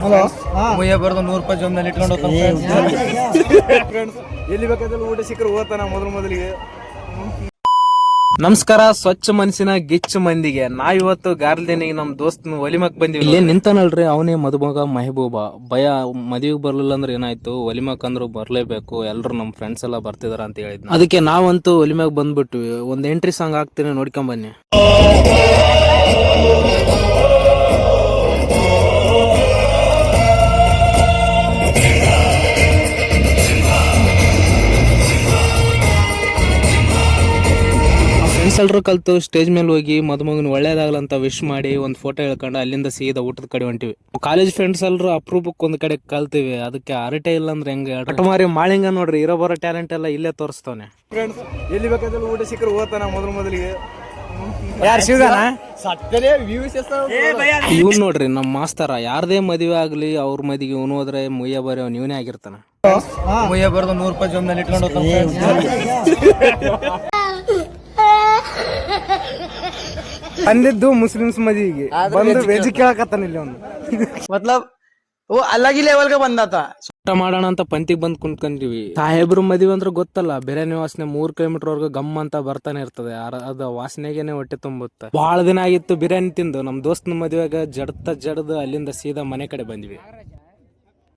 Hello ಮುಯ್ಯ ಬರ್ದು 100 ರೂಪಾಯಿ ಜೊಮ್ನಲ್ಲಿ ಇಟ್ಕೊಂಡು ಫ್ರೆಂಡ್ಸ್ ಎಲ್ಲಿ ಬೇಕಾದ್ರೆ ಊಟ ಸಿಕ್ಕರು ಹೋಗ್ತಾನ ಮೊದಲಿಗೆ. ನಮಸ್ಕಾರ ಸ್ವಚ್ಛ ಮನಸ್ಸಿನ ಗಿಚ್ಚ ಮಂದಿಗೆ. ನಾವಿವತ್ತು ಗಾರ್ಲ್ದೇನಿಗೆ ನಮ್ ದೋಸ್ತ್ ಒಲಿಮಕ್ ಬಂದಿವಿ. ಇಲ್ಲಿ ನಿಂತನಲ್ರಿ ಅವನೇ ಮದುಮಗ ಮೆಹಬೂಬ. ಭಯ ಮದುವೆಗೆ ಬರ್ಲಿಲ್ಲ ಅಂದ್ರೆ ಏನಾಯ್ತು, ಒಲಿಮಕ್ ಅಂದ್ರು ಬರ್ಲೇಬೇಕು, ಎಲ್ರು ನಮ್ ಫ್ರೆಂಡ್ಸ್ ಎಲ್ಲ ಬರ್ತಿದಾರ ಅಂತ ಹೇಳಿದ್ನ. ಅದಕ್ಕೆ ನಾವಂತೂ ಒಲಿಮಕ್ ಬಂದ್ಬಿಟ್ವಿ. ಒಂದ್ ಎಂಟ್ರಿ ಸಾಂಗ್ ಹಾಕ್ತೀನಿ, ನೋಡ್ಕೊಂಡ್ ಬನ್ನಿ. ಫ್ರೆಂಡ್ಸ್ ಎಲ್ರು ಕಲ್ತು ಸ್ಟೇಜ್ ಮೇಲೆ ಹೋಗಿ ಮದುಮಗನ ಒಳ್ಳೇದಾಗಲಂತ ವಿಶ್ ಮಾಡಿ ಒಂದ್ ಫೋಟೋ ಹೇಳ್ಕೊಂಡು ಅಲ್ಲಿಂದ ಸೀದಾ ಊಟದ ಕಡೆ ಹೊಂಟಿವಿ. ಕಾಲೇಜ್ ಫ್ರೆಂಡ್ಸ್ ಎಲ್ರು ಅಪ್ರೂಪಕ್ಕೆ ಒಂದ್ ಕಡೆ ಕಲ್ತೀವಿ. ಅದಕ್ಕೆ ಅರಟೆ ಇಲ್ಲ ಅಂದ್ರೆ ಹೆಂಗೆ ಅಟಮಾರಿ ಮಾಳಿಂಗ ನೋಡ್ರಿ, ಇರೋ ಬರೋ ಟ್ಯಾಲೆಂಟ್ ಎಲ್ಲ ಇಲ್ಲೇ ತೋರಿಸ್ತವನೆ. ಫ್ರೆಂಡ್ಸ್ ಎಲ್ಲಿ ಬೇಕಾದ್ರೆ ಊಟ ಸಿಕ್ಕರು ಹೋಗ್ತಾನ ಮೊದಲಿಗೆ. ಯಾರು ಶಿವಗಾನ ಇವ್ನು ನೋಡ್ರಿ ನಮ್ ಮಾಸ್ತರ. ಯಾರದೇ ಮದುವೆ ಆಗ್ಲಿ ಅವ್ರ ಮದಿಗೆ ಇವನು ಹೋದ್ರೆ ಮುಯ್ಯ ಬರೀ ಅವ್ನು ಇವನೇ ಆಗಿರ್ತಾನ. ಮುಯ್ಯ ಬರ್ದು 100 ರೂಪಾಯಿ ಜೊಮ್ನಲ್ಲಿ ಇಟ್ಕೊಂಡು ಅಂದಿದ್ದು ಮುಸ್ಲಿಮ್ಸ್ ಮದಿಗೆ ಬಂದು ವೆಜ್ ಕೇಳಕತ್ತಾನ ಇಲ್ಲಿ ಅವ್ನು. ಮತ್ಲಬ್ ಓ ಅಲ್ಲಾಗಿ ಲೆವೆಲ್ಗೆ ಬಂದಾತ. ಊಟ ಮಾಡೋಣ ಅಂತ ಪಂತಿಗೆ ಬಂದ್ ಕುಂತ್ಕೊಂತೀವಿ. ಸಾಹೇಬ್ರು ಮದುವೆ ಅಂದ್ರೆ ಗೊತ್ತಲ್ಲ, ಬಿರಿಯಾನಿ ವಾಸನೆ 3 ಕಿಲೋಮೀಟರ್ ವರ್ಗು ಗಮ್ ಅಂತ ಬರ್ತಾನೆ ಇರ್ತದೆ. ಅದ ವಾಸನೆಗೆನೆ ಹೊಟ್ಟೆ ತುಂಬುತ್ತೆ. ಬಹಳ ದಿನ ಆಗಿತ್ತು ಬಿರಿಯಾನಿ ತಿಂದು. ನಮ್ ದೋಸ್ತನ ಮದುವೆಗ ಜಡ್ದು ಅಲ್ಲಿಂದ ಸೀದಾ ಮನೆ ಕಡೆ ಬಂದ್ವಿ.